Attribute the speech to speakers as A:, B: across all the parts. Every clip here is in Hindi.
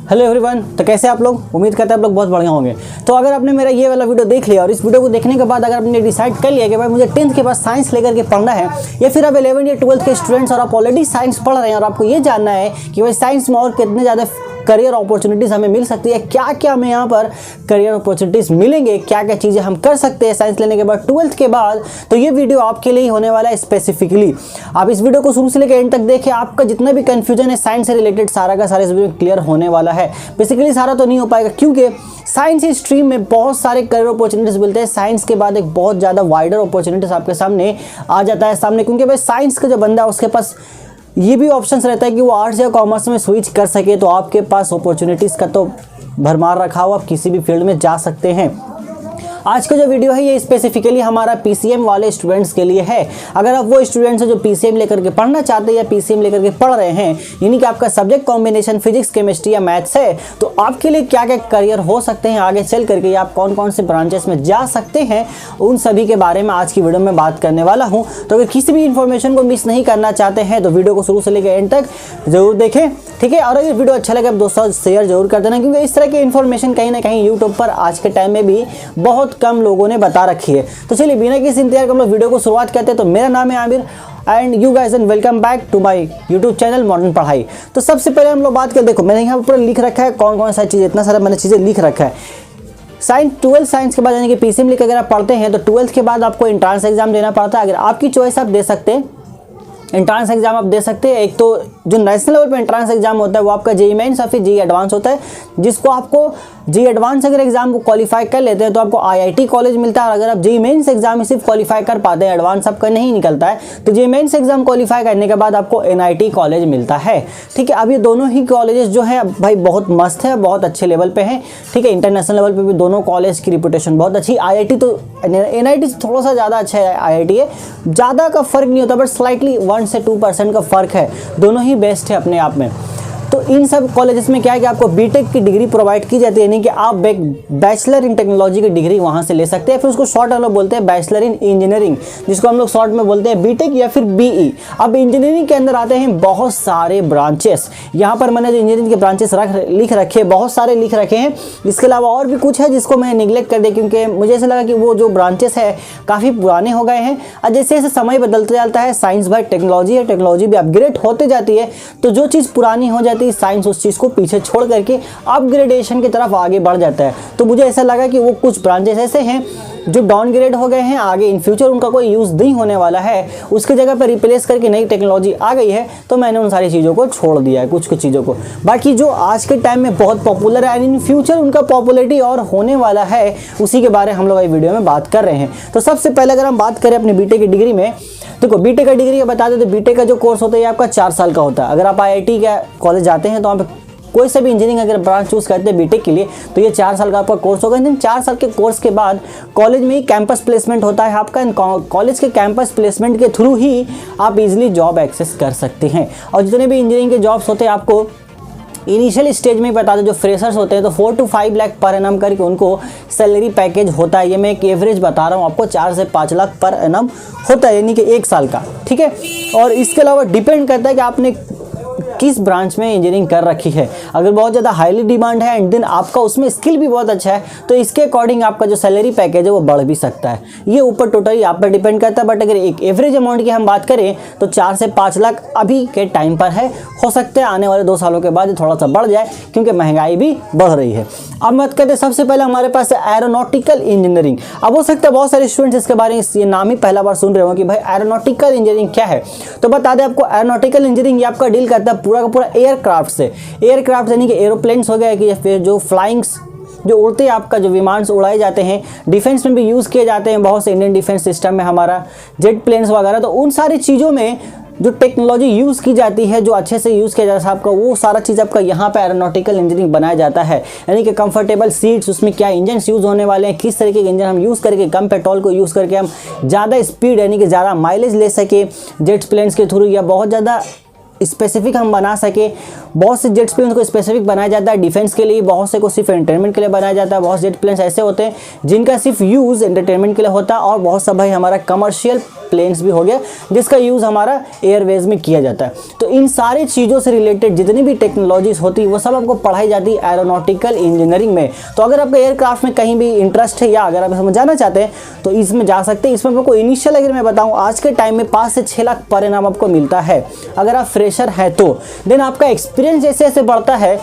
A: हेलो एवरीवन, तो कैसे आप लोग? उम्मीद करते हैं आप लोग बहुत बढ़िया होंगे। तो अगर आपने मेरा ये वाला वीडियो देख लिया और इस वीडियो को देखने के बाद अगर आपने डिसाइड कर लिया कि भाई मुझे 10th के बाद साइंस लेकर के पढ़ना है, या फिर आप 11 या 12th के स्टूडेंट्स और आप ऑलरेडी साइंस पढ़ रहे हैं और आपको ये जानना है कि भाई साइंस में और कितने ज़्यादा करियर अपॉर्चुनिटीज़ हमें मिल सकती है, क्या क्या हमें यहाँ पर करियर अपॉर्चुनिटीज़ मिलेंगे, क्या क्या चीज़ें हम कर सकते हैं साइंस लेने के बाद 12th के बाद, तो ये वीडियो आपके लिए ही होने वाला है स्पेसिफिकली। आप इस वीडियो को शुरू से लेकर एंड तक देखिए, आपका जितना भी कन्फ्यूजन है साइंस से रिलेटेड सारा का सारा इस वीडियो में क्लियर होने वाला है। बेसिकली सारा तो नहीं हो पाएगा क्योंकि साइंस स्ट्रीम में बहुत सारे करियर अपॉर्चुनिटीज़ मिलते हैं। साइंस के बाद एक बहुत ज़्यादा वाइडर अपॉर्चुनिटीज़ आपके सामने आ जाता है सामने, क्योंकि भाई साइंस का जो बंदा है उसके पास ये भी ऑप्शंस रहता है कि वो आर्ट्स या कॉमर्स में स्विच कर सके, तो आपके पास अपॉर्चुनिटीज़ का तो भरमार रखा हो, आप किसी भी फील्ड में जा सकते हैं। आज का जो वीडियो है ये स्पेसिफिकली हमारा पीसीएम वाले स्टूडेंट्स के लिए है। अगर आप वो स्टूडेंट्स हैं जो पीसीएम लेकर के पढ़ना चाहते हैं या पीसीएम लेकर के पढ़ रहे हैं, यानी कि आपका सब्जेक्ट कॉम्बिनेशन फिजिक्स, केमिस्ट्री या मैथ्स है, तो आपके लिए क्या क्या करियर हो सकते हैं आगे चल करके, या आप कौन कौन से ब्रांचेस में जा सकते हैं, उन सभी के बारे में आज की वीडियो में बात करने वाला हूँ। तो अगर किसी भी इन्फॉर्मेशन को मिस नहीं करना चाहते हैं तो वीडियो को शुरू से लेकर एंड तक जरूर देखें, ठीक है। और अगर वीडियो अच्छा लगे आप दोस्तों शेयर जरूर कर देना, क्योंकि इस तरह की इन्फॉर्मेशन कहीं ना कहीं यूट्यूब पर आज के टाइम में भी बहुत कम लोगों ने बता रखी है। तो चलिए बिना किसी इंतजार के हम लोग वीडियो को शुरुआत करते हैं। तो मेरा नाम है Aamir and you guys and welcome back to my YouTube channel modern Padhai. तो सबसे पहले हम लोग बात करें, देखो मैंने यहाँ पर लिख रखा है कौन कौन सा चीज़, इतना सारा मैंने चीज़ें लिख रखा है। साइंस 12th साइंस के बाद यानी कि पीसीएम लेकर अगर आप पढ़ते हैं तो 12th के बाद आपको एंट्रेंस एग्जाम देना पड़ता है। अगर आपकी चॉइस आप दे सकते हैं, एंट्रेंस एग्जाम आप दे सकते हैं। एक तो जो नेशनल लेवल पे एंट्रेंस एग्जाम होता है वो आपका जेईई मेंस या फिर जेईई एडवांस होता है, जिसको आपको जेईई एडवांस अगर एग्जाम को क्वालिफाई कर लेते हैं तो आपको आईआईटी कॉलेज मिलता है। और अगर आप जेईई मेंस एग्जाम में सिर्फ क्वालिफाई कर पाते हैं, एडवांस आपका नहीं निकलता है, तो जेईई मेंस एग्जाम क्वालिफाई करने के बाद आपको एनआईटी कॉलेज मिलता है, ठीक है। अब ये दोनों ही कॉलेजेस जो है भाई बहुत मस्त है, बहुत अच्छे लेवल पे हैं, ठीक है। इंटरनेशनल लेवल पे भी दोनों कॉलेज की रिपुटेशन बहुत अच्छी। आईआईटी तो एनआईटी से थोड़ा सा ज़्यादा अच्छा है, आईआईटी है, ज़्यादा का फर्क नहीं होता, बट स्लाइटली 1 से 2% का फर्क है। दोनों ही बेस्ट है अपने आप में। तो इन सब कॉलेजेस में क्या है कि आपको बीटेक की डिग्री प्रोवाइड की जाती है, यानी कि आप बैचलर इन टेक्नोलॉजी की डिग्री वहाँ से ले सकते हैं। फिर उसको शॉर्ट हम लोग बोलते हैं बैचलर इन इंजीनियरिंग, जिसको हम लोग शॉर्ट में बोलते हैं बीटेक या फिर बीई। अब इंजीनियरिंग के अंदर आते हैं बहुत सारे ब्रांचेस। यहाँ पर मैंने जो इंजीनियरिंग के ब्रांचेस लिख रखे हैं, बहुत सारे लिख रखे हैं। इसके अलावा और भी कुछ है जिसको मैं निगलेक्ट कर दिया, क्योंकि मुझे ऐसा लगा कि वो जो ब्रांचेस है काफ़ी पुराने हो गए हैं। और जैसे जैसे समय बदलते जाता है, साइंस भाई टेक्नोलॉजी है, टेक्नोलॉजी भी अपग्रेड होते जाती है, तो जो चीज़ पुरानी हो जाती है साइंस उस चीज़ को पीछे छोड़ करके अपग्रेडेशन की तरफ आगे बढ़ जाता है। तो मुझे ऐसा लगा कि वो कुछ ब्रांचेस ऐसे हैं जो डाउनग्रेड हो गए हैं, आगे इन फ्यूचर उनका कोई यूज़ नहीं होने वाला है, उसके जगह पर रिप्लेस करके नई टेक्नोलॉजी आ गई है, तो मैंने उन सारी चीज़ों को छोड़ दिया है, कुछ कुछ चीज़ों को। बाकी जो आज के टाइम में बहुत पॉपुलर है एंड इन फ्यूचर उनका पॉपुलरिटी और होने वाला है, उसी के बारे में हम लोग इस वीडियो में बात कर रहे हैं। तो सबसे पहले अगर हम बात करें अपनी बीटेक की डिग्री में, देखो बीटेक का डिग्री का बता दें तो बीटेक का जो कोर्स होता है ये आपका 4 साल का होता है। अगर आप आईआईटी का कॉलेज जाते हैं तो वहाँ पे कोई सा भी इंजीनियरिंग अगर ब्रांच चूज़ करते हैं बीटेक के लिए, तो ये 4 साल का आपका कोर्स होगा। इन 4 साल के कोर्स के बाद कॉलेज में ही कैंपस प्लेसमेंट होता है आपका। कॉलेज के कैंपस प्लेसमेंट के थ्रू ही आप इजीली जॉब एक्सेस कर सकते हैं। और जितने भी इंजीनियरिंग के जॉब्स होते हैं आपको इनिशियल स्टेज में ही बता दो, जो फ्रेशर्स होते हैं तो 4 to 5 लाख पर एनम करके उनको सैलरी पैकेज होता है। ये मैं एक एवरेज बता रहा हूँ आपको, 4 से 5 लाख पर एनम होता है, यानी कि 1 साल का, ठीक है। और इसके अलावा डिपेंड करता है कि आपने किस ब्रांच में इंजीनियरिंग कर रखी है। अगर बहुत ज़्यादा हाईली डिमांड है एंड देन आपका उसमें स्किल भी बहुत अच्छा है, तो इसके अकॉर्डिंग आपका जो सैलरी पैकेज है वो बढ़ भी सकता है। ये ऊपर टोटली आप पर डिपेंड करता है, बट अगर एक एवरेज अमाउंट की हम बात करें तो 4 से 5 लाख अभी के टाइम पर है। हो सकता है आने वाले 2 सालों के बाद थोड़ा सा बढ़ जाए, क्योंकि महंगाई भी बढ़ रही है। अब बात करते हैं सबसे पहले हमारे पास है एरोनॉटिकल इंजीनियरिंग। अब हो सकता है बहुत सारे स्टूडेंट्स इसके बारे में ये नाम ही पहला बार सुन रहे हो कि भाई एरोनॉटिकल इंजीनियरिंग क्या है। तो बता दें आपको, एरोनॉटिकल इंजीनियरिंग ये आपका डील करता है पूरा का पूरा एयरक्राफ्ट से। एयरक्राफ्ट यानी कि एरोप्लेन्स हो गए, कि फिर जो फ्लाइंग्स जो उड़ते हैं आपका जो विमान से उड़ाए जाते हैं, डिफेंस में भी यूज़ किए जाते हैं बहुत से इंडियन डिफेंस सिस्टम में, हमारा जेट प्लेन्स वगैरह। तो उन सारी चीज़ों में जो टेक्नोलॉजी यूज़ की जाती है, जो अच्छे से यूज़ किया जाता है आपका, वो सारा चीज़ आपका यहाँ पे एरोनॉटिकल इंजीनियरिंग बनाया जाता है। यानी कि कंफर्टेबल सीट्स, उसमें क्या इंजन यूज़ होने वाले हैं, किस तरीके के इंजन हम यूज़ करके कम पेट्रोल को यूज़ करके हम ज़्यादा स्पीड यानी कि ज़्यादा माइलेज ले सके जेट प्लेन्स के थ्रू, या बहुत ज़्यादा स्पेसिफिक हम बना सके, बहुत से जेट्स प्लेन को स्पेसिफिक बनाया जाता है डिफेंस के लिए, बहुत से को सिर्फ एंटरटेनमेंट के लिए बनाया जाता है, बहुत जेट प्लेन्स ऐसे होते हैं जिनका सिर्फ यूज़ एंटरटेनमेंट के लिए होता है, और बहुत सा भाई हमारा कमर्शियल प्लेन्स भी हो गया जिसका यूज़ हमारा एयरवेज में किया जाता है। तो इन सारी चीज़ों से रिलेटेड जितनी भी टेक्नोलॉजीज होती है वो सब आपको पढ़ाई जाती है एरोनॉटिकल इंजीनियरिंग में। तो अगर आपका एयरक्राफ्ट में कहीं भी इंटरेस्ट है या अगर आप इसमें जाना चाहते हैं तो इसमें जा सकते हैं। इसमें आपको इनिशियल अगर मैं बताऊं आज के टाइम में 5 से 6 लाख पर एनम आपको मिलता है अगर आप फ्रेशर हैं तो। देन आपका एक्सपीरियंस जैसे जैसे बढ़ता है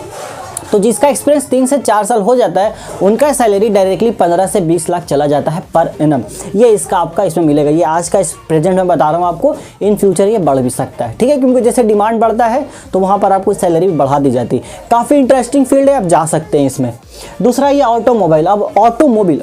A: तो जिसका एक्सपीरियंस 3 से 4 साल हो जाता है उनका सैलरी डायरेक्टली 15 से 20 लाख चला जाता है पर एनम। ये इसका आपका इसमें मिलेगा। ये आज का इस प्रेजेंट में बता रहा हूँ आपको, इन फ्यूचर ये बढ़ भी सकता है, ठीक है, क्योंकि जैसे डिमांड बढ़ता है तो वहाँ पर आपको सैलरी भी बढ़ा दी जाती है। काफ़ी इंटरेस्टिंग फील्ड है, आप जा सकते हैं इसमें। दूसरा ये ऑटोमोबाइल। अब ऑटोमोबाइल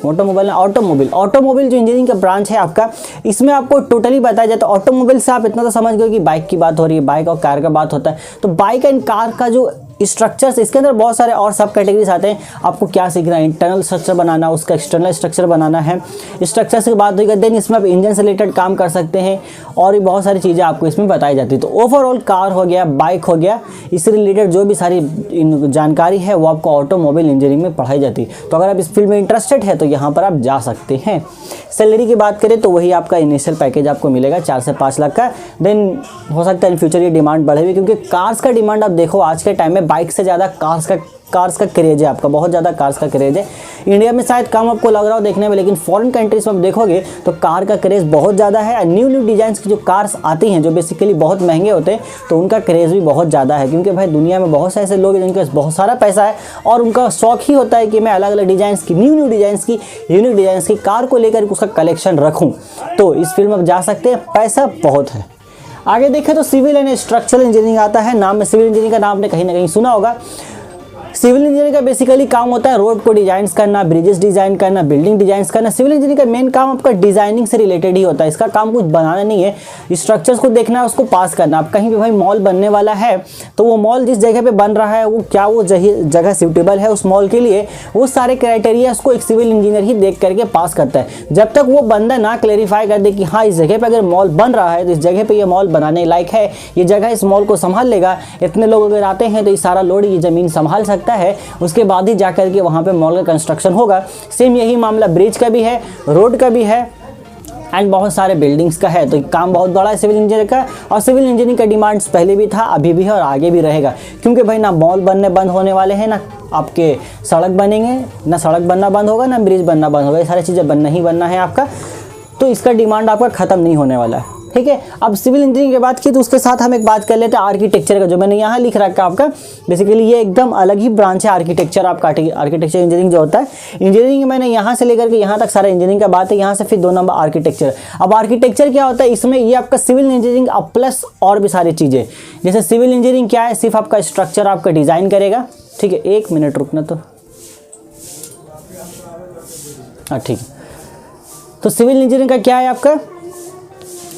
A: जो इंजीनियरिंग का ब्रांच है आपका, इसमें आपको टोटली बताया जाता है। ऑटोमोबाइल से आप इतना तो समझ गए कि बाइक की बात हो रही है, बाइक और कार का बात होता है। तो बाइक एंड कार का जो स्ट्रक्चर्स, इसके अंदर बहुत सारे और सब कैटेगरीज आते हैं। आपको क्या सीखना है, इंटरनल स्ट्रक्चर बनाना, उसका एक्सटर्नल स्ट्रक्चर बनाना है। स्ट्रक्चर से बात हुई, देन इसमें आप इंजन से रिलेटेड काम कर सकते हैं और भी बहुत सारी चीज़ें आपको इसमें बताई जाती है। तो ओवरऑल कार हो गया, बाइक हो गया, इससे रिलेटेड जो भी सारी जानकारी है वो आपको ऑटोमोबाइल इंजीनियरिंग में पढ़ाई जाती है। तो अगर आप इस फील्ड में इंटरेस्टेड है तो यहाँ पर आप जा सकते हैं। सैलरी की बात करें तो वही आपका इनिशियल पैकेज आपको मिलेगा 4 से 5 लाख का। देन हो सकता है इन फ्यूचर ये डिमांड बढ़ेगी, क्योंकि कार्स का डिमांड आप देखो आज के टाइम में बाइक से ज़्यादा कार्स का क्रेज है आपका, बहुत ज़्यादा कार्स का क्रेज है। इंडिया में शायद कम आपको लग रहा हो देखने में, लेकिन फॉरेन कंट्रीज में आप देखोगे तो कार का क्रेज़ बहुत ज़्यादा है। न्यू डिज़ाइंस की जो कार्स आती हैं जो बेसिकली बहुत महंगे होते हैं तो उनका क्रेज़ भी बहुत ज़्यादा है, क्योंकि भाई दुनिया में बहुत से ऐसे लोग हैं जिनके पास बहुत सारा पैसा है और उनका शौक ही होता है कि मैं अलग अलग डिज़ाइंस की, न्यू डिज़ाइंस की, यूनिक डिज़ाइंस की कार को लेकर उसका कलेक्शन रखूँ। तो इस फील्ड में आप जा सकते हैं, पैसा बहुत है। आगे देखें तो सिविल एंड स्ट्रक्चरल इंजीनियरिंग आता है। नाम में सिविल इंजीनियरिंग का नाम आपने कहीं ना कहीं सुना होगा। सिविल इंजीनियरिंग का बेसिकली काम होता है रोड को डिजाइन करना, ब्रिजेस डिजाइन करना, बिल्डिंग डिजाइन करना। सिविल इंजीनियरिंग का मेन काम आपका डिजाइनिंग से रिलेटेड ही होता है। इसका काम कुछ बनाना नहीं है, स्ट्रक्चर्स को देखना है, उसको पास करना। आप कहीं भी भाई मॉल बनने वाला है तो वो मॉल जिस जगह पे बन रहा है वो क्या वो जगह सूटेबल है उस मॉल के लिए, वो सारे क्राइटेरिया उसको एक सिविल इंजीनियर ही देख करके पास करता है। जब तक वो बंदा ना क्लेरिफाई कर दे कि हाँ इस जगह पर अगर मॉल बन रहा है तो इस जगह पर ये मॉल बनाने लायक है, ये जगह इस मॉल को संभाल लेगा, इतने लोग अगर आते हैं तो ये सारा लोड ये ज़मीन संभाल सकता है, उसके बाद ही जाकर के वहाँ पे मॉल का कंस्ट्रक्शन होगा। सेम यही मामला ब्रिज का भी है, रोड का भी है एंड बहुत सारे बिल्डिंग्स का है। तो काम बहुत बड़ा है सिविल इंजीनियर का, और सिविल इंजीनियरिंग का डिमांड्स पहले भी था, अभी भी है और आगे भी रहेगा, क्योंकि भाई ना मॉल बनने बंद होने वाले हैं, ना आपके सड़क बनेंगे, ना सड़क बनना बंद होगा, ना ब्रिज बनना बंद होगा, ये सारी चीज़ें बनना ही बनना है आपका। तो इसका डिमांड आपका ख़त्म नहीं होने वाला है, ठीक है। अब सिविल इंजीनियरिंग की बात की तो उसके साथ हम एक बात कर लेते हैं आर्किटेक्चर का, जो मैंने यहाँ लिख रखा है आपका। बेसिकली ये एकदम अलग ही ब्रांच है आर्किटेक्चर। आपका आर्किटेक्चर इंजीनियरिंग जो होता है, इंजीनियरिंग मैंने यहाँ से लेकर के यहाँ तक सारा इंजीनियरिंग का बात है, यहाँ से फिर 2 नंबर आर्किटेक्चर। अब आर्किटेक्चर क्या होता है, इसमें ये आपका सिविल इंजीनियरिंग अब प्लस और भी सारी चीज़ें। जैसे सिविल इंजीनियरिंग क्या है, सिर्फ आपका स्ट्रक्चर आपका डिज़ाइन करेगा, ठीक है। 1 मिनट रुकना तो, हाँ ठीक है। तो सिविल इंजीनियरिंग का क्या है आपका,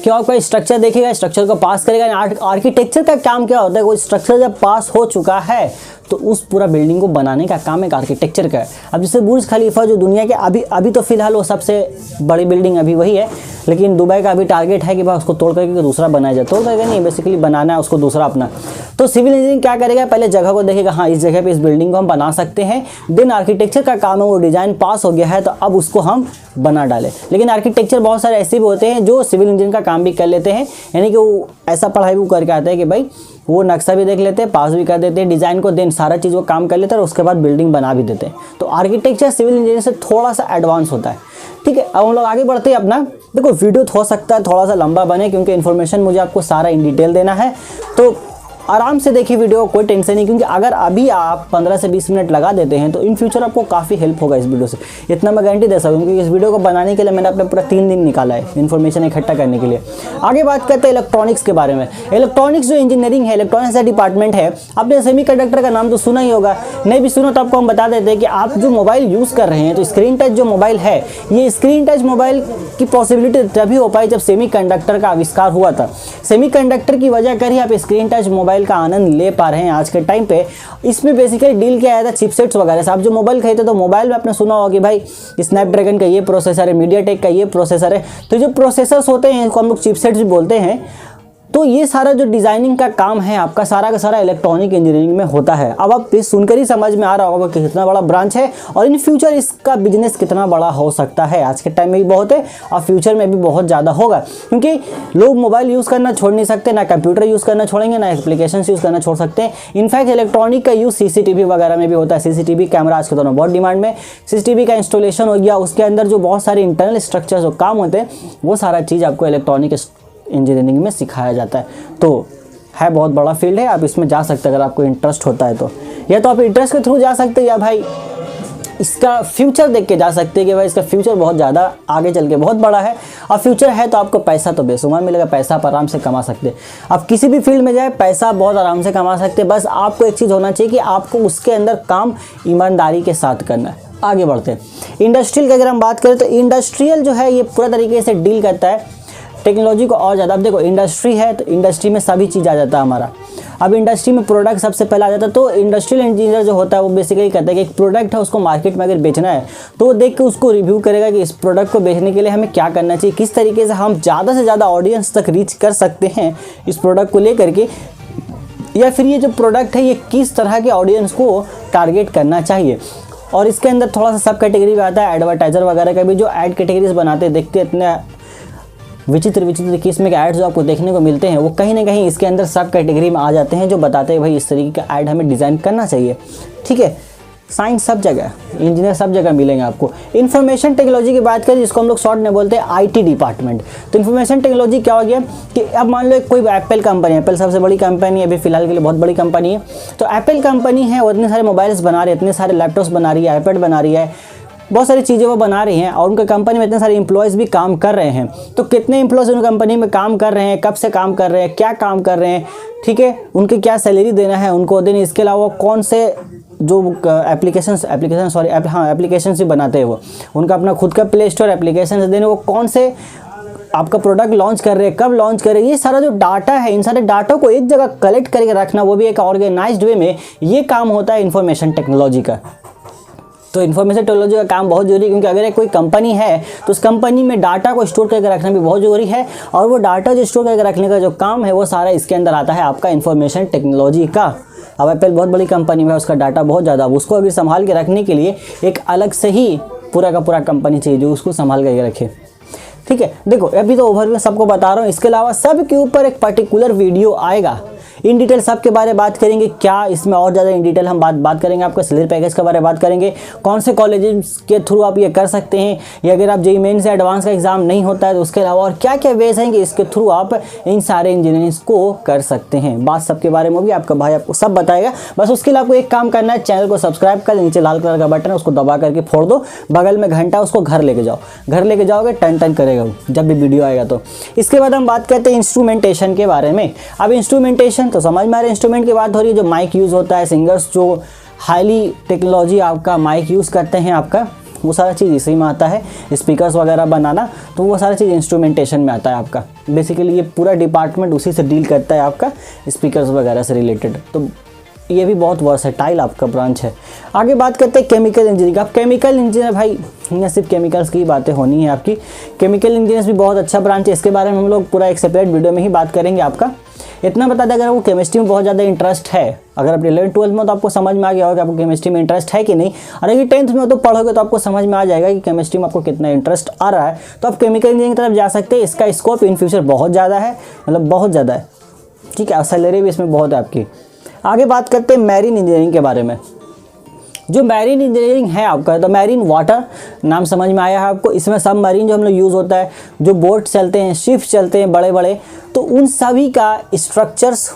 A: क्या आपका स्ट्रक्चर देखेगा, स्ट्रक्चर को पास करेगा। आर्किटेक्चर का काम क्या होता है, कोई स्ट्रक्चर जब पास हो चुका है तो उस पूरा बिल्डिंग को बनाने का काम एक आर्किटेक्चर का है। अब जैसे बुर्ज खलीफा जो दुनिया के अभी तो फिलहाल वो सबसे बड़ी बिल्डिंग अभी वही है, लेकिन दुबई का अभी टारगेट है कि भाई उसको तोड़ करके दूसरा बनाया जाए। तोड़ करके नहीं, बेसिकली बनाना है उसको दूसरा अपना। तो सिविल इंजीनियरिंग क्या करेगा, पहले जगह को देखेगा, हाँ इस जगह पे इस बिल्डिंग को हम बना सकते हैं। देन आर्किटेक्चर का काम है, वो डिज़ाइन पास हो गया है तो अब उसको हम बना डालें। लेकिन आर्किटेक्चर बहुत सारे ऐसे भी होते हैं जो सिविल इंजीनियरिंग का काम भी कर लेते हैं, यानी कि वो ऐसा पढ़ाई भी करके आता है कि भाई वो नक्शा भी देख लेते हैं, पास भी कर देते हैं डिज़ाइन को, देन सारा चीज़ वो काम कर लेते हैं और उसके बाद बिल्डिंग बना भी देते हैं। तो आर्किटेक्चर सिविल इंजीनियरिंग से थोड़ा सा एडवांस होता है, ठीक है। अब हम लोग आगे बढ़ते हैं अपना। देखो वीडियो हो सकता है थोड़ा सा लंबा बने, क्योंकि इन्फॉर्मेशन मुझे आपको सारा इन डिटेल देना है, तो आराम से देखिए वीडियो, कोई टेंशन नहीं। क्योंकि अगर अभी आप 15 से 20 मिनट लगा देते हैं तो इन फ्यूचर आपको काफ़ी हेल्प होगा इस वीडियो से, इतना मैं गारंटी दे सकता हूँ। क्योंकि इस वीडियो को बनाने के लिए मैंने अपने पूरा 3 दिन निकाला है इन्फॉर्मेशन इकट्ठा करने के लिए। आगे बात करते हैं इलेक्ट्रॉनिक्स के बारे में। इलेक्ट्रॉनिक्स जो इंजीनियरिंग है, इलेक्ट्रॉनिक्स का डिपार्टमेंट है। आपने सेमीकंडक्टर का नाम तो सुना ही होगा, नहीं भी सुना तो आपको हम बता देते हैं कि आप जो मोबाइल यूज़ कर रहे हैं, तो स्क्रीन टच जो मोबाइल है, ये स्क्रीन टच मोबाइल की पॉसिबिलिटी तभी हो पाई जब सेमीकंडक्टर का आविष्कार हुआ था। सेमीकंडक्टर की वजह कर ही आप स्क्रीन टच मोबाइल का आनंद ले पा रहे हैं आज के टाइम पे। इसमें बेसिकली डील क्या आया था, चिपसेट्स वगैरह से। आप जो मोबाइल खरीदते तो मोबाइल में आपने सुना होगा कि भाई स्नैपड्रैगन का ये प्रोसेसर है, मीडियाटेक का ये प्रोसेसर है। तो जो प्रोसेसर्स होते हैं इनको हम लोग चिपसेट्स भी बोलते हैं। तो ये सारा जो डिज़ाइनिंग का काम है आपका सारा का सारा इलेक्ट्रॉनिक इंजीनियरिंग में होता है। अब आप इस सुनकर ही समझ में आ रहा होगा कि कितना बड़ा ब्रांच है और इन फ्यूचर इसका बिजनेस कितना बड़ा हो सकता है। आज के टाइम में भी बहुत है और फ्यूचर में भी बहुत ज़्यादा होगा, क्योंकि लोग मोबाइल यूज़ करना छोड़ नहीं सकते, ना कंप्यूटर यूज़ करना छोड़ेंगे, ना एप्लीकेशन यूज़ करना छोड़ सकते हैं। इनफैक्ट इलेक्ट्रॉनिक का यूज़ सीसीटीवी वगैरह में भी होता है। सीसीटीवी कैमरा आज के दौर में बहुत डिमांड में। सीसीटीवी का इंस्टॉलेशन हो गया, उसके अंदर जो बहुत सारे इंटरनल स्ट्रक्चर जो काम होते हैं वो सारा चीज़ आपको इलेक्ट्रॉनिक इंजीनियरिंग में सिखाया जाता है। तो है बहुत बड़ा फील्ड है, आप इसमें जा सकते हैं अगर आपको इंटरेस्ट होता है तो। या तो आप इंटरेस्ट के थ्रू जा सकते हैं या भाई इसका फ्यूचर देख के जा सकते हैं कि भाई इसका फ्यूचर बहुत ज़्यादा आगे चल के बहुत बड़ा है। और फ्यूचर है तो आपको पैसा तो बेशुमार मिलेगा, पैसा आप आराम से कमा सकते हैं। आप किसी भी फील्ड में जाए पैसा बहुत आराम से कमा सकते हैं। बस आपको एक चीज़ होना चाहिए कि आपको उसके अंदर काम ईमानदारी के साथ करना है। आगे बढ़ते हैं इंडस्ट्रियल की अगर हम बात करें तो इंडस्ट्रियल जो है ये पूरा तरीके से डील करता है टेक्नोलॉजी को और ज़्यादा। अब देखो इंडस्ट्री है तो इंडस्ट्री में सभी चीज़ आ जाता है हमारा। अब इंडस्ट्री में प्रोडक्ट सबसे पहले आ जाता है, तो इंडस्ट्रियल इंजीनियर जो होता है वो बेसिकली कहता है कि एक प्रोडक्ट है उसको मार्केट में अगर बेचना है तो वो देख के उसको रिव्यू करेगा कि इस प्रोडक्ट को बेचने के लिए हमें क्या करना चाहिए, किस तरीके से हम ज़्यादा से ज़्यादा ऑडियंस तक रीच कर सकते हैं इस प्रोडक्ट को लेकर के, या फिर ये जो प्रोडक्ट है ये किस तरह के ऑडियंस को टारगेट करना चाहिए। और इसके अंदर थोड़ा सा सब कैटेगरी भी आता है, एडवर्टाइज़र वगैरह का भी जो ऐड कैटेगरीज बनाते हैं, देखते इतने विचित्र विचित्र किस्म के ऐड जो आपको देखने को मिलते हैं वो कहीं ना कहीं इसके अंदर सब कैटेगरी में आ जाते हैं, जो बताते हैं भाई इस तरीके का ऐड हमें डिज़ाइन करना चाहिए। ठीक है, साइंस सब जगह, इंजीनियर सब जगह मिलेंगे आपको। इन्फॉर्मेशन टेक्नोलॉजी की बात करें जिसको हम लोग शॉर्ट में बोलते हैं आईटी डिपार्टमेंट। तो इन्फॉर्मेशन टेक्नोलॉजी क्या हो गया कि अब मान लो कोई एप्पल कंपनी, एप्पल सबसे बड़ी कंपनी है अभी फिलहाल के लिए, बहुत बड़ी कंपनी है। तो एप्पल कंपनी है वो इतने सारे मोबाइल्स बना रही है, इतने सारे लैपटॉप्स बना रही है, आईपैड बना रही है, बहुत सारी चीज़ें वो बना रही हैं और उनके कंपनी में इतने सारे एम्प्लॉयज़ भी काम कर रहे हैं। तो कितने एम्प्लॉयज़ उन कंपनी में काम कर रहे हैं, कब से काम कर रहे हैं, क्या काम कर रहे हैं, ठीक है, उनके क्या सैलरी देना है उनको देने, इसके अलावा कौन से जो एप्लीकेशन भी बनाते हैं वो, उनका अपना खुद का प्ले स्टोर एप्लीकेशन देने, वो कौन से आपका प्रोडक्ट लॉन्च कर रहे हैं, कब लॉन्च कर रहे हैं, ये सारा जो डाटा है इन सारे डाटा को एक जगह कलेक्ट करके रखना, वो भी एक ऑर्गेनाइज्ड वे में, ये काम होता है इन्फॉर्मेशन टेक्नोलॉजी का। तो इन्फॉर्मेशन टेक्नोलॉजी का काम बहुत जरूरी है, क्योंकि अगर कोई कंपनी है तो उस कंपनी में डाटा को स्टोर करके रखना भी बहुत ज़रूरी है। और वो डाटा जो स्टोर करके रखने का जो काम है वो सारा इसके अंदर आता है आपका इन्फॉर्मेशन टेक्नोलॉजी का। अब एप्पल बहुत बड़ी कंपनी है, उसका डाटा बहुत ज़्यादा, उसको अगर संभाल के रखने के लिए एक अलग से ही पूरा का पूरा कंपनी चाहिए जो उसको संभाल करके रखे। ठीक है, देखो अभी तो ओवरव्यू सबको बता रहा हूँ, इसके अलावा सब के ऊपर एक पर्टिकुलर वीडियो आएगा, इन डिटेल सब के बारे में बात करेंगे। क्या इसमें और ज़्यादा इन डिटेल हम बात करेंगे, आपका सैलरी पैकेज के बारे में बात करेंगे, कौन से कॉलेजेस के थ्रू आप ये कर सकते हैं, या अगर आप जेईई मेन से एडवांस का एग्जाम नहीं होता है तो उसके अलावा और क्या क्या वेज हैं कि इसके थ्रू आप इन सारे इंजीनियरिंग को कर सकते हैं। बात सबके बारे में भी आपका भाई आपको सब बताएगा। बस उसके लिए आपको एक काम करना है, चैनल को सब्सक्राइब कर, नीचे लाल कलर का बटन है उसको दबा करके फोड़ दो, बगल में घंटा उसको घर लेके जाओ, घर लेके जाओगे टन टन करेगा जब भी वीडियो आएगा। तो इसके बाद हम बात करते हैं इंस्ट्रूमेंटेशन के बारे में। अब इंस्ट्रूमेंटेशन तो समझ में आ रहा है, इंस्ट्रूमेंट की बात हो रही है, जो माइक यूज़ होता है, सिंगर्स जो हाईली टेक्नोलॉजी आपका माइक यूज़ करते हैं आपका, वो सारा चीज़ इसी में आता है, स्पीकर्स वगैरह बनाना, तो वो सारा चीज़ इंस्ट्रूमेंटेशन में आता है आपका। बेसिकली ये पूरा डिपार्टमेंट उसी से डील करता है आपका, स्पीकर्स वगैरह से रिलेटेड। तो ये भी बहुत वर्सेटाइल आपका ब्रांच है। आगे बात करते हैं केमिकल इंजीनियरिंग। अब केमिकल इंजीनियर भाई यहाँ सिर्फ केमिकल्स की बातें होनी है आपकी, केमिकल इंजीनियर्स भी बहुत अच्छा ब्रांच है, इसके बारे में हम लोग पूरा एक सेपरेट वीडियो में ही बात करेंगे। आपका इतना बता दें, अगर आपको केमिस्ट्री में बहुत ज़्यादा इंटरेस्ट है, अगर आप 11th-12th में तो आपको समझ में आ गया होगा कि आपको केमिस्ट्री में इंटरेस्ट है कि नहीं, और अगर 10th में तो पढ़ोगे तो आपको समझ में आ जाएगा कि केमिस्ट्री में आपको कितना इंटरेस्ट आ रहा है, तो आप केमिकल इंजीनियरिंग की तरफ जा सकते हैं। इसका स्कोप इन फ्यूचर बहुत ज़्यादा है, मतलब बहुत ज़्यादा है, ठीक है, सैलरी भी इसमें बहुत है आपकी। आगे बात करते हैं मैरीन इंजीनियरिंग के बारे में। जो मैरीन इंजीनियरिंग है आपका, तो मैरीन वाटर नाम समझ में आया है आपको, इसमें सब मरीन जो हम लोग यूज़ होता है, जो बोट चलते हैं, शिप्स चलते हैं बड़े बड़े, तो उन सभी का स्ट्रक्चर्स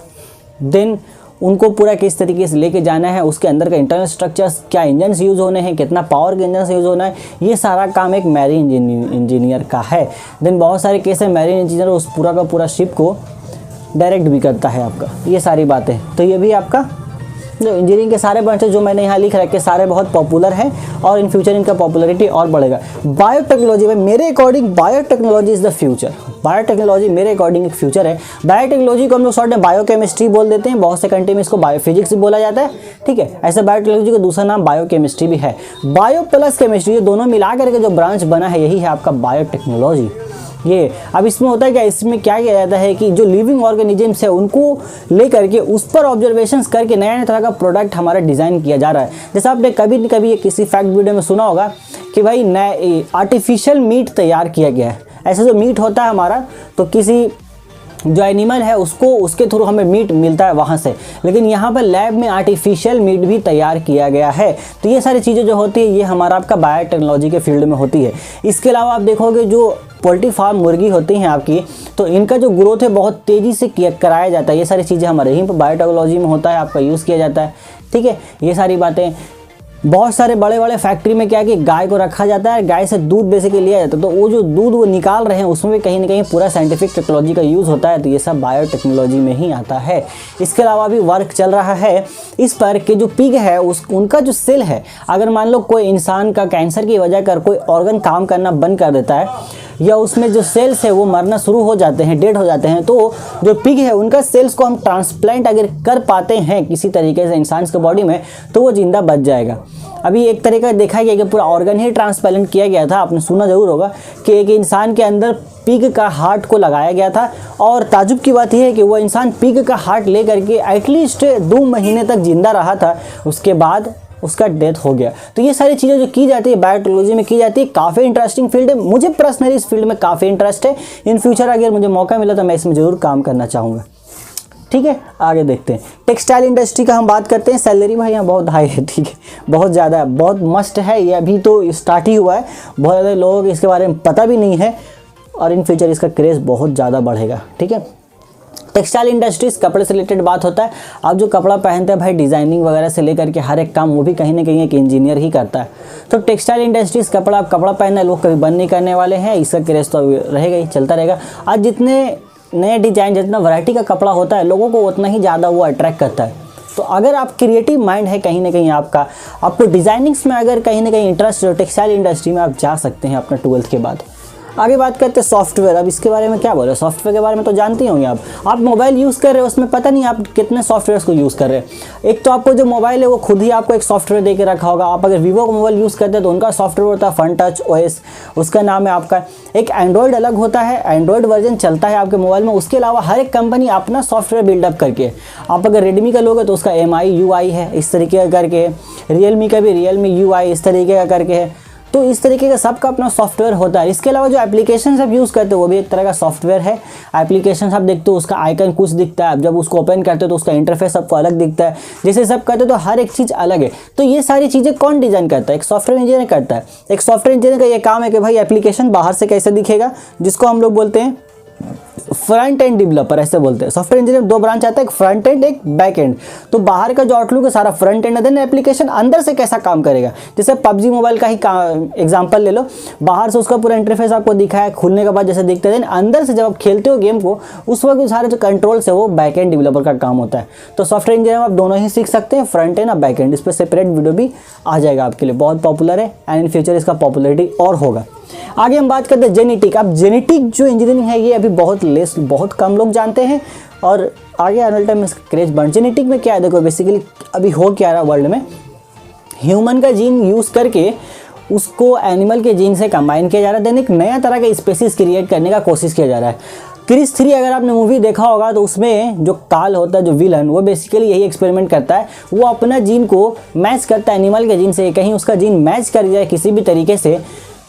A: देन उनको पूरा किस तरीके से लेके जाना है, उसके अंदर का इंटरनल स्ट्रक्चर्स, क्या इंजन्स यूज़ होने हैं, कितना पावर के इंजन्स यूज़ होना है, ये सारा काम एक मैरीन इंजीनियर का है। देन बहुत सारे केस है मैरीन इंजीनियर उस पूरा का पूरा शिप को डायरेक्ट भी करता है आपका, ये सारी बातें। तो ये भी आपका जो इंजीनियरिंग के सारे ब्रांचेस जो मैंने यहाँ लिख रखे सारे बहुत पॉपुलर हैं और इन फ्यूचर इनका पॉपुलैरिटी और बढ़ेगा। बायोटेक्नोलॉजी में मेरे according biotechnology is the future. Biotechnology मेरे अकॉर्डिंग एक फ्यूचर है। बायोटेक्नोलॉजी को हम लोग शॉर्ट में बायोकेमिस्ट्री बोल देते हैं, बहुत से कंट्री में इसको बायोफिजिक्स भी बोला जाता है, ठीक है। ऐसे बायोटेक्नोलॉजी का दूसरा नाम बायोकेमिस्ट्री भी है। बायो प्लस केमिस्ट्री, ये दोनों मिला करके जो ब्रांच बना है यही है आपका बायोटेक्नोलॉजी। ये अब इसमें होता है क्या, इसमें क्या किया जाता है कि जो लिविंग ऑर्गेनिजम्स है उनको लेकर के उस पर ऑब्जर्वेशंस करके नया नया तरह का प्रोडक्ट हमारा डिज़ाइन किया जा रहा है। जैसे आपने कभी न कभी किसी फैक्ट वीडियो में सुना होगा कि भाई नए आर्टिफिशियल मीट तैयार किया गया है। ऐसे जो मीट होता है हमारा, तो किसी जो एनिमल है उसको उसके थ्रू हमें मीट मिलता है वहाँ से, लेकिन यहाँ पर लैब में आर्टिफिशियल मीट भी तैयार किया गया है। तो ये सारी चीज़ें जो होती है ये हमारा आपका बायोटेक्नोलॉजी के फील्ड में होती है। इसके अलावा आप देखोगे जो पोल्ट्री फार्म मुर्गी होती हैं आपकी, तो इनका जो ग्रोथ है बहुत तेज़ी से कराया जाता है। ये सारी चीज़ें हमारे यहीं पर बायोटेक्नोलॉजी में होता है, आपका यूज़ किया जाता है। ठीक है, ये सारी बातें बहुत सारे बड़े बड़े फैक्ट्री में क्या है कि गाय को रखा जाता है, गाय से दूध बेसिकली लिया जाता है, तो वो जो दूध वो निकाल रहे हैं उसमें भी कहीं ना कहीं पूरा साइंटिफिक टेक्नोलॉजी का यूज़ होता है। तो ये सब बायोटेक्नोलॉजी में ही आता है। इसके अलावा भी वर्क चल रहा है इस पर कि जो पिग है उनका जो सेल है, अगर मान लो कोई इंसान का कैंसर की वजह कर कोई ऑर्गन काम करना बंद कर देता है या उसमें जो सेल्स है वो मरना शुरू हो जाते हैं, डेड हो जाते हैं, तो जो पिग है उनका सेल्स को हम ट्रांसप्लांट अगर कर पाते हैं किसी तरीके से इंसान के बॉडी में, तो वो जिंदा बच जाएगा। अभी एक तरीका देखा गया कि पूरा ऑर्गन ही ट्रांसप्लांट किया गया था, आपने सुना जरूर होगा कि एक इंसान के अंदर पिग का हार्ट को लगाया गया था, और ताजुब की बात यह है कि वो इंसान पिग का हार्ट ले करके एटलीस्ट 2 महीने तक जिंदा रहा था, उसके बाद उसका डेथ हो गया। तो ये सारी चीज़ें जो की जाती है बायोटेक्नोलॉजी में की जाती है, काफ़ी इंटरेस्टिंग फील्ड है। मुझे पर्सनली इस फील्ड में काफ़ी इंटरेस्ट है। इन फ्यूचर अगर मुझे मौका मिला तो मैं इसमें ज़रूर काम करना चाहूँगा। ठीक है, आगे देखते हैं। टेक्सटाइल इंडस्ट्री का हम बात करते हैं। सैलरी भाई यहाँ बहुत हाई है, ठीक है, बहुत ज़्यादा है, बहुत मस्त है। ये अभी तो स्टार्ट ही हुआ है, बहुत ज़्यादा लोगों को इसके बारे में पता भी नहीं है, और इन फ्यूचर इसका क्रेज़ बहुत ज़्यादा बढ़ेगा। ठीक है, टेक्सटाइल इंडस्ट्रीज कपड़े से रिलेटेड बात होता है। आप जो कपड़ा पहनते हैं भाई, डिज़ाइनिंग वगैरह से लेकर के हर एक काम वो भी कहीं ना कहीं एक इंजीनियर ही करता है। तो टेक्सटाइल इंडस्ट्रीज कपड़ा पहनना लोग कभी बंद नहीं करने वाले हैं, इसका क्रेज़ तो रहेगा ही, चलता रहेगा। आज जितने नए डिजाइन, जितना वैरायटी का कपड़ा होता है, लोगों को उतना ही ज़्यादा वो अट्रैक्ट करता है। तो अगर आप क्रिएटिव माइंड है कहीं ना कहीं आपको डिज़ाइनिंग्स में अगर कहीं ना कहीं इंटरेस्ट है, टेक्सटाइल इंडस्ट्री में आप जा सकते हैं अपना 12th के बाद। आगे बात करते हैं सॉफ्टवेयर। अब इसके बारे में क्या बोले, सॉफ्टवेयर के बारे में तो जानते होंगे आप मोबाइल यूज़ कर रहे हो, उसमें पता नहीं आप कितने सॉफ्टवेयर्स को यूज़ कर रहे हैं। एक तो आपको जो मोबाइल है वो खुद ही आपको एक सॉफ्टवेयर दे के रखा होगा। आप अगर वीवो का मोबाइल यूज़ करते हैं तो उनका सॉफ्टवेयर होता है फन टच OS, उसका नाम है आपका। एक एंड्रॉयड अलग होता है, एंड्रॉयड वर्जन चलता है आपके मोबाइल में। उसके अलावा हर एक कंपनी अपना सॉफ्टवेयर बिल्डअप करके, आप अगर रेडमी का लोगे तो उसका MI UI है, इस तरीके का करके। रियलमी का भी रियलमी UI इस तरीके का करके है। तो इस तरीके का सबका अपना सॉफ्टवेयर होता है। इसके अलावा जो एप्लीकेशन आप यूज़ करते हो वो भी एक तरह का सॉफ्टवेयर है। एप्लीकेशन आप देखते हो उसका आइकन कुछ दिखता है, आप जब उसको ओपन करते हो तो उसका इंटरफेस आपको अलग दिखता है। जैसे सब करते हो तो हर एक चीज़ अलग है। तो ये सारी चीज़ें कौन डिज़ाइन करता है? एक सॉफ्टवेयर इंजीनियर करता है। एक सॉफ्टवेयर इंजीनियर का ये काम है कि भाई एप्लीकेशन बाहर से कैसे दिखेगा, जिसको हम लोग बोलते हैं फ्रंट एंड डेवलपर, ऐसे बोलते हैं। सॉफ्टवेयर इंजीनियर 2 ब्रांच आता है, एक फ्रंट एंड एक बैक एंड। तो बाहर का जो आउटलुक है सारा फ्रंट एंड है, देन एप्लीकेशन अंदर से कैसा काम करेगा। जैसे PUBG मोबाइल का ही एग्जांपल ले लो, बाहर से उसका पूरा इंटरफेस आपको दिखा है, खुलने के बाद जैसे दिखते हैं, अंदर से जब आप खेलते हो गेम को उस वक्त सारे जो कंट्रोल्स है वो बैक एंड डेवलपर का काम होता है। तो सॉफ्टवेयर इंजीनियर आप दोनों ही सीख सकते हैं, फ्रंट एंड और बैक एंड। इस पर सेपरेट वीडियो भी आ जाएगा आपके लिए, बहुत पॉपुलर है एंड इन फ्यूचर इसका पॉपुलरिटी और होगा। आगे हम बात करते हैं जेनेटिक। अब जेनेटिक जो इंजीनियरिंग है ये अभी बहुत कम लोग जानते हैं, और आगे आने वाले टाइम में इसका क्रेज बढ़। जेनेटिक में क्या है, देखो बेसिकली अभी हो क्या रहा है वर्ल्ड में, ह्यूमन का जीन यूज़ करके उसको एनिमल के जीन से कंबाइन किया जा रहा है, देन एक नया तरह का स्पेसीज क्रिएट करने का कोशिश किया जा रहा है। क्रिस 3 अगर आपने मूवी देखा होगा तो उसमें जो काल होता है, जो विलन, वो बेसिकली यही एक्सपेरिमेंट करता है। वो अपना जीन को मैच करता है एनिमल के जीन से, कहीं उसका जीन मैच कर जाए किसी भी तरीके से,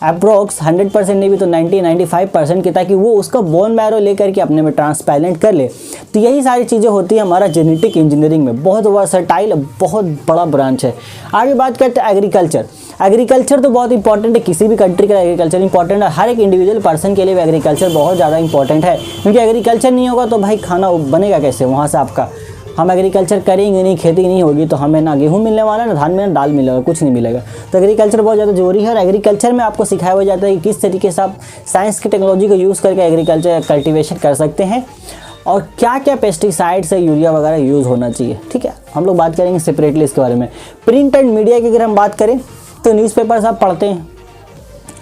A: अप्रोक्स 100% नहीं भी तो 90-95% की, ताकि वो उसका बोन मैरो लेकर के अपने में ट्रांसप्लांट कर ले। तो यही सारी चीज़ें होती है हमारा जेनेटिक इंजीनियरिंग में, बहुत वर्सटाइल, बहुत बड़ा ब्रांच है। आगे बात करते हैं एग्रीकल्चर। एग्रीकल्चर तो बहुत इंपॉर्टेंट है, किसी भी कंट्री का एग्रीकल्चर इंपॉर्टेंट है, हर एक इंडिविजुअल पर्सन के लिए भी एग्रीकल्चर बहुत ज़्यादा इंपॉर्टेंट है। क्योंकि एग्रीकल्चर नहीं होगा तो भाई खाना बनेगा कैसे वहाँ से आपका। हम एग्रीकल्चर करेंगे नहीं, खेती नहीं होगी तो हमें ना गेहूँ मिलने वाला, ना धान मिलने, दाल मिलेगा, कुछ नहीं मिलेगा। तो एग्रीकल्चर बहुत ज़्यादा जरूरी है। और एग्रीकल्चर में आपको सिखाया हुआ जाता है कि किस तरीके से आप साइंस की टेक्नोलॉजी को यूज़ करके एग्रीकल्चर कल्टीवेशन कर सकते हैं, और क्या क्या पेस्टिसाइड्स है, यूरिया वगैरह यूज़ होना चाहिए। ठीक है, हम लोग बात करेंगे सेपरेटली इसके बारे में। प्रिंट एंड मीडिया की अगर हम बात करें तो न्यूज़पेपर्स आप पढ़ते हैं।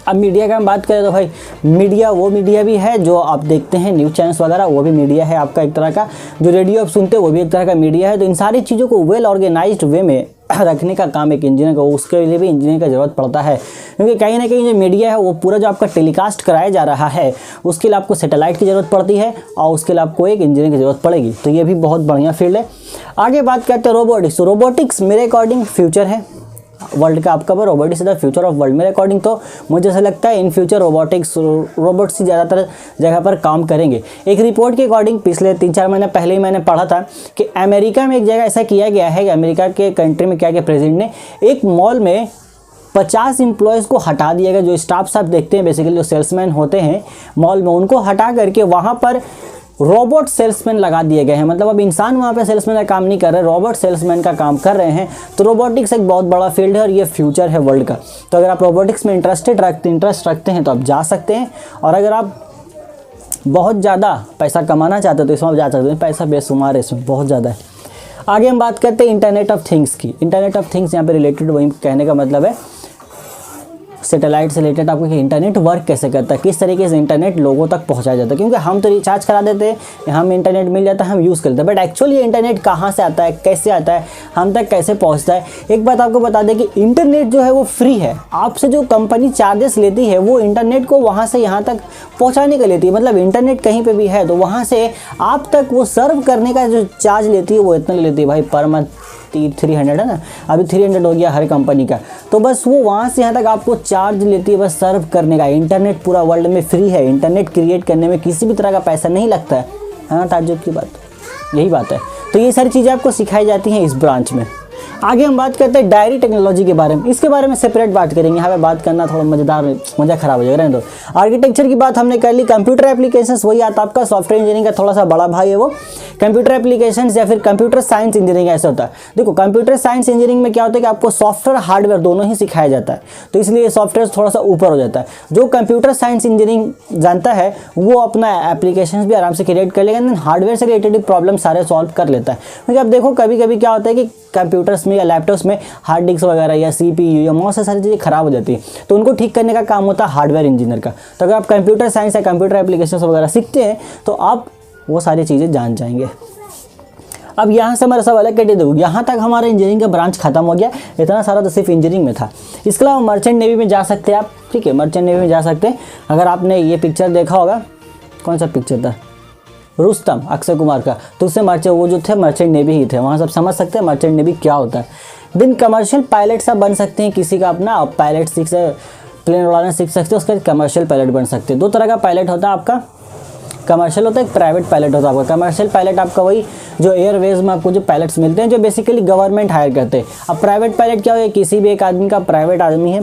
A: अब मीडिया का हम बात करें तो भाई मीडिया वो मीडिया भी है जो आप देखते हैं, न्यूज़ चैनल्स वगैरह, वो भी मीडिया है आपका एक तरह का। जो रेडियो आप सुनते हैं वो भी एक तरह का मीडिया है। तो इन सारी चीज़ों को वेल ऑर्गेनाइज्ड वे में रखने का काम एक इंजीनियर का, उसके लिए भी इंजीनियर का ज़रूरत पड़ता है, क्योंकि कहीं ना कहीं जो मीडिया है वो पूरा जो आपका टेलीकास्ट कराया जा रहा है उसके लिए आपको सैटेलाइट की ज़रूरत पड़ती है और उसके लिए आपको एक इंजीनियर की ज़रूरत पड़ेगी। तो ये भी बहुत बढ़िया फील्ड है। आगे बात करते हैं रोबोटिक्स। तो रोबोटिक्स मेरे अकॉर्डिंग फ्यूचर है वर्ल्ड का। आपका robotics is the future of world. मेरे अकॉर्डिंग तो मुझे ऐसा लगता है इन फ्यूचर रोबोट्स ही ज़्यादातर जगह पर काम करेंगे। एक रिपोर्ट के अकॉर्डिंग पिछले 3-4 महीने पहले ही मैंने पढ़ा था कि अमेरिका में एक जगह ऐसा किया गया है कि अमेरिका के कंट्री में क्या किया प्रेसिडेंट ने, एक मॉल में 50 एम्प्लॉयज़ को हटा दिया गया। जो स्टाफ देखते हैं बेसिकली जो सेल्समैन होते हैं मॉल में, उनको हटा करके वहाँ पर रोबोट सेल्समैन लगा दिए गए हैं। मतलब अब इंसान वहाँ पे सेल्समैन का काम नहीं कर रहे, रोबोट सेल्समैन का काम कर रहे हैं। तो रोबोटिक्स एक बहुत बड़ा फील्ड है और ये फ्यूचर है वर्ल्ड का। तो अगर आप रोबोटिक्स में इंटरेस्ट रखते हैं तो आप जा सकते हैं, और अगर आप बहुत ज़्यादा पैसा कमाना चाहते हो तो इसमें आप जा सकते हैं। पैसा बेशुमार है इसमें, बहुत ज़्यादा है। आगे हम बात करते हैं इंटरनेट ऑफ थिंग्स की। इंटरनेट ऑफ थिंग्स यहाँ पे रिलेटेड, वही कहने का मतलब है सैटेलाइट से रिलेटेड आपको कि इंटरनेट वर्क कैसे करता है, किस तरीके से इंटरनेट लोगों तक पहुंचाया जाता है। क्योंकि हम तो रिचार्ज करा देते हैं, हम इंटरनेट मिल जाता है, हम यूज़ करते हैं, बट एक्चुअली ये इंटरनेट कहाँ से आता है, कैसे आता है, हम तक कैसे पहुंचता है। एक बात आपको बता दें कि इंटरनेट जो है वो फ्री है। आपसे जो कंपनी चार्जेस लेती है वो इंटरनेट को वहाँ से यहाँ तक पहुँचाने का लेती है। मतलब इंटरनेट कहीं पर भी है तो वहाँ से आप तक वो सर्व करने का जो चार्ज लेती है वो इतना ले लेती है भाई, पर मंथ 300 है ना, अभी 300 हो गया हर कंपनी का। तो बस वो वहाँ से यहाँ तक आपको चार्ज लेती है बस सर्व करने का। इंटरनेट पूरा वर्ल्ड में फ्री है। इंटरनेट क्रिएट करने में किसी भी तरह का पैसा नहीं लगता है। हाँ, ताज्जुब की बात, यही बात है। तो ये सारी चीज़ें आपको सिखाई जाती हैं इस ब्रांच में। आगे हम बात करते हैं डायरी टेक्नोलॉजी के बारे में। इसके बारे में सेपरेट बात करेंगे, यहाँ पे बात करना थोड़ा मज़ेदार, मज़ा खराब हो जाएगा। रहने दो। आर्किटेक्चर की बात हमने कर ली। कंप्यूटर एप्लीकेशंस वही आता है आपका, सॉफ्टवेयर इंजीनियरिंग का थोड़ा सा बड़ा भाई है वो। कंप्यूटर एप्लीकेशंस या फिर कंप्यूटर साइंस इंजीनियरिंग ऐसा होता है। देखो कंप्यूटर साइंस इंजीनियरिंग में क्या होता है कि आपको सॉफ्टवेयर हार्डवेयर दोनों ही सिखाया जाता है, तो इसलिए सॉफ्टवेयर थोड़ा सा ऊपर हो जाता है। जो कंप्यूटर साइंस इंजीनियरिंग जानता है वो अपना एप्लीकेशंस भी आराम से क्रिएट कर लेगा, हार्डवेयर से रिलेटेड प्रॉब्लम सारे सॉल्व कर लेता है। क्योंकि अब देखो कभी कभी क्या होता है कि कंप्यूटर्स में या लैपटॉप्स में हार्ड डिस्क वगैरह या CPU या माउस सारी चीज़ें खराब हो जाती है, तो उनको ठीक करने का काम होता है हार्डवेयर इंजीनियर का। तो अगर आप कंप्यूटर साइंस या कंप्यूटर एप्लीकेशंस वगैरह सीखते हैं तो आप वो सारी चीज़ें जान जाएंगे। अब यहाँ से हमारा सब अलग कैटेगरी देखो, यहाँ तक हमारा इंजीनियरिंग का ब्रांच खत्म हो गया। इतना सारा तो सिर्फ इंजीनियरिंग में था। इसके अलावा मर्चेंट नेवी में जा सकते हैं आप, ठीक है, मर्चेंट नेवी में जा सकते हैं। अगर आपने ये पिक्चर देखा होगा, कौन सा पिक्चर था, रुस्तम, अक्षय कुमार का, तो उससे वो जो थे मर्चेंट नेवी ही थे। वहाँ सब समझ सकते हैं मर्चेंट नेवी क्या होता है। देन कमर्शियल पायलट सब बन सकते हैं, किसी का अपना पायलट सीख से प्लेन उड़ाना सीख सकते हैं, उसके कमर्शियल पायलट बन सकते हैं। दो तरह का पायलट होता है आपका, कमर्शियल होता है, एक प्राइवेट पायलट होता है आपका। कमर्शियल पायलट आपका वही जो एयरवेज में आपको जो पायलट्स मिलते हैं जो बेसिकली गवर्नमेंट हायर करते हैं। अब प्राइवेट पायलट क्या हो, किसी भी एक आदमी का प्राइवेट आदमी है,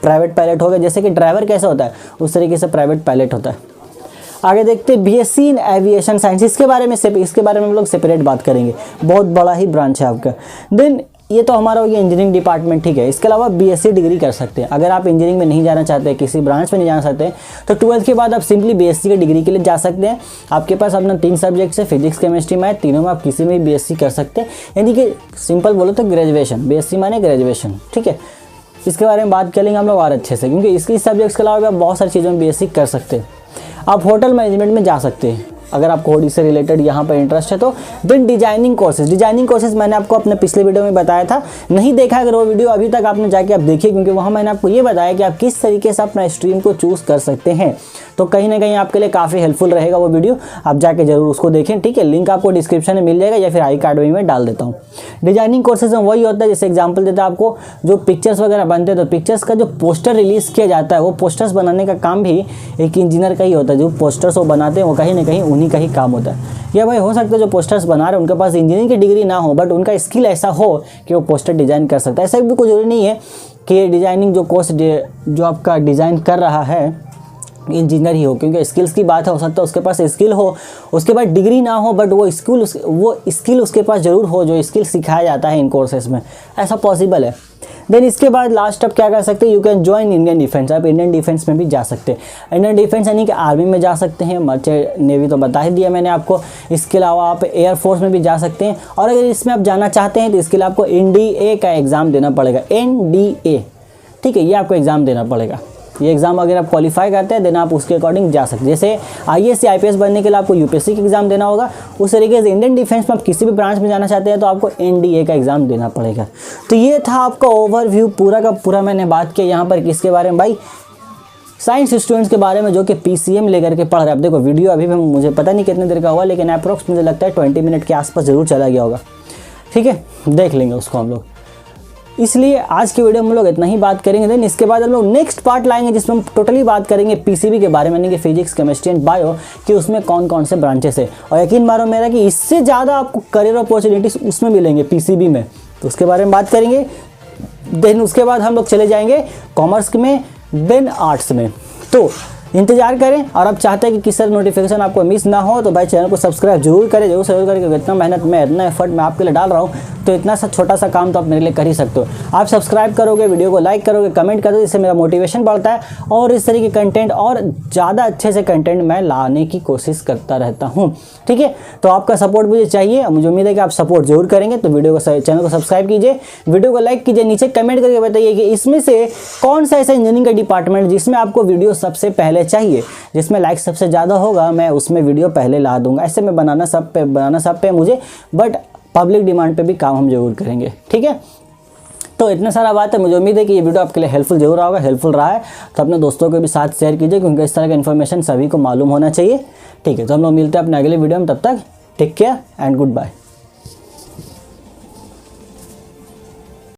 A: प्राइवेट पायलट हो गया। जैसे कि ड्राइवर कैसे होता है उस तरीके से प्राइवेट पायलट होता है। आगे देखते हैं BSc इन एविएशन साइंस। इसके बारे में हम लोग सेपरेट बात करेंगे, बहुत बड़ा ही ब्रांच है आपका। देन ये तो हमारा हो गया इंजीनियरिंग डिपार्टमेंट, ठीक है। इसके अलावा BSc डिग्री कर सकते हैं। अगर आप इंजीनियरिंग में नहीं जाना चाहते, किसी ब्रांच में नहीं जाना चाहते तो 12th के बाद आप सिंपली BSc की डिग्री के लिए जा सकते हैं। आपके पास अपना 3 सब्जेक्ट्स है, फिजिक्स केमिस्ट्री मैथ, तीनों में आप किसी में भी BSc कर सकते हैं। यानी कि सिंपल बोलो तो ग्रेजुएशन, BSc माने ग्रेजुएशन, ठीक है। इसके बारे में बात करेंगे हम लोग और अच्छे से, क्योंकि इसकी सब्जेक्ट्स के अलावा भी आप बहुत सारी चीज़ों में BSc कर सकते हैं। आप होटल मैनेजमेंट में जा सकते हैं अगर आपको होटल से रिलेटेड यहाँ पर इंटरेस्ट है तो। देन डिजाइनिंग कोर्सेज मैंने आपको अपने पिछले वीडियो में बताया था, नहीं देखा अगर वो वीडियो अभी तक आपने जाके आप देखिए, क्योंकि वहाँ मैंने आपको ये बताया कि आप किस तरीके से अपना स्ट्रीम को चूज़ कर सकते हैं। तो कहीं ना कहीं आपके लिए काफ़ी हेल्पफुल रहेगा वो वीडियो, आप जाके जरूर उसको देखें, ठीक है। लिंक आपको डिस्क्रिप्शन में मिल जाएगा या फिर आई कार्ड में डाल देता हूँ। डिजाइनिंग कोर्सेज में वही होता है, जैसे एग्जाम्पल देता है आपको, जो पिक्चर्स वगैरह बनते हैं तो पिक्चर्स का जो पोस्टर रिलीज़ किया जाता है, वो पोस्टर्स बनाने का काम भी एक इंजीनियर का ही होता है। जो पोस्टर्स वो बनाते हैं वो कहीं ना कहीं उन्हीं का ही काम होता है। या भाई हो सकता है जो पोस्टर्स बना रहे हैं उनके पास इंजीनियरिंग की डिग्री ना हो, बट उनका स्किल ऐसा हो कि वो पोस्टर डिज़ाइन कर सकता है। ऐसा भी कोई जरूरी नहीं है कि डिज़ाइनिंग जो कोर्स जो आपका डिज़ाइन कर रहा है इंजीनियर ही हो, क्योंकि स्किल्स की बात है। हो सकता है उसके पास स्किल हो, उसके बाद डिग्री ना हो, बट वो स्किल उसके पास ज़रूर हो जो स्किल सिखाया जाता है इन कोर्सेज में, ऐसा पॉसिबल है। देन इसके बाद लास्ट आप क्या कर सकते हैं, you can join Indian defence. आप इंडियन डिफेंस में भी जा सकते हैं। इंडियन डिफेंस यानी कि आर्मी में जा सकते हैं, मर्चेंट नेवी तो बता ही दिया मैंने आपको। इसके अलावा आप एयरफोर्स में भी जा सकते हैं, और अगर इसमें आप जाना चाहते हैं तो इसके लिए आपको NDA का एग्ज़ाम देना पड़ेगा। NDA, ठीक है, ये आपको एग्ज़ाम देना पड़ेगा। ये एग्ज़ाम अगर आप क्वालिफाई करते हैं देन आप उसके अकॉर्डिंग जा सकते हैं। जैसे IAS या IPS बनने के लिए आपको UPSC का एग्ज़ाम देना होगा, उस तरीके से इंडियन डिफेंस में आप किसी भी ब्रांच में जाना चाहते हैं तो आपको NDA का एग्ज़ाम देना पड़ेगा। तो ये था आपका ओवरव्यू पूरा का पूरा मैंने बात किया यहाँ पर किसके बारे में भाई, साइंस स्टूडेंट्स के बारे में जो कि PCM लेकर के पढ़ रहे हैं। अब देखो वीडियो अभी भी मुझे पता नहीं कितने देर का हुआ, लेकिन अप्रोक्स मुझे लगता है 20 मिनट के आसपास ज़रूर चला गया होगा। ठीक है, देख लेंगे उसको हम लोग। इसलिए आज की वीडियो में हम लोग इतना ही बात करेंगे। देन इसके बाद हम लोग नेक्स्ट पार्ट लाएंगे जिसमें हम टोटली बात करेंगे PCB के बारे में, यानी कि फिजिक्स, केमिस्ट्री एंड बायो, कि उसमें कौन कौन से ब्रांचेस है। और यकीन मारो मेरा कि इससे ज़्यादा आपको करियर अपॉर्चुनिटीज़ उसमें मिलेंगे PCB में, तो उसके बारे में बात करेंगे। देन उसके बाद हम लोग चले जाएंगे कॉमर्स में, देन आर्ट्स में। तो इंतजार करें, और आप चाहते हैं कि किस तरह नोटिफिकेशन आपको मिस ना हो तो भाई चैनल को सब्सक्राइब जरूर करें, जरूर करें, क्योंकि इतना मेहनत में, इतना एफर्ट मैं आपके लिए डाल रहा हूँ, तो इतना सा छोटा सा काम तो आप मेरे लिए कर ही सकते हो। आप सब्सक्राइब करोगे, वीडियो को लाइक करोगे, कमेंट करोगे, इससे मेरा मोटिवेशन बढ़ता है और इस तरीके कंटेंट और ज़्यादा अच्छे से कंटेंट मैं लाने की कोशिश करता रहता हूँ। ठीक है, तो आपका सपोर्ट मुझे चाहिए, मुझे उम्मीद है कि आप सपोर्ट जरूर करेंगे। तो वीडियो को, चैनल को सब्सक्राइब कीजिए, वीडियो को लाइक कीजिए, नीचे कमेंट करके बताइए कि इसमें से कौन सा ऐसा इंजीनियरिंग का डिपार्टमेंट जिसमें आपको वीडियो सबसे पहले चाहिए, जिसमें लाइक सबसे ज़्यादा होगा मैं उसमें वीडियो पहले ला दूंगा। ऐसे मैं बनाना सब पे मुझे, बट पब्लिक डिमांड पे भी काम हम जरूर करेंगे। ठीक है, तो इतना सारा बात है। मुझे उम्मीद है कि ये वीडियो आपके लिए हेल्पफुल जरूर होगा। हेल्पफुल रहा है तो अपने दोस्तों के भी साथ शेयर कीजिए, क्योंकि इस तरह का इन्फॉर्मेशन सभी को मालूम होना चाहिए। ठीक है, तो हम लोग मिलते हैं अपने अगले वीडियो में, तब तक take care and good bye.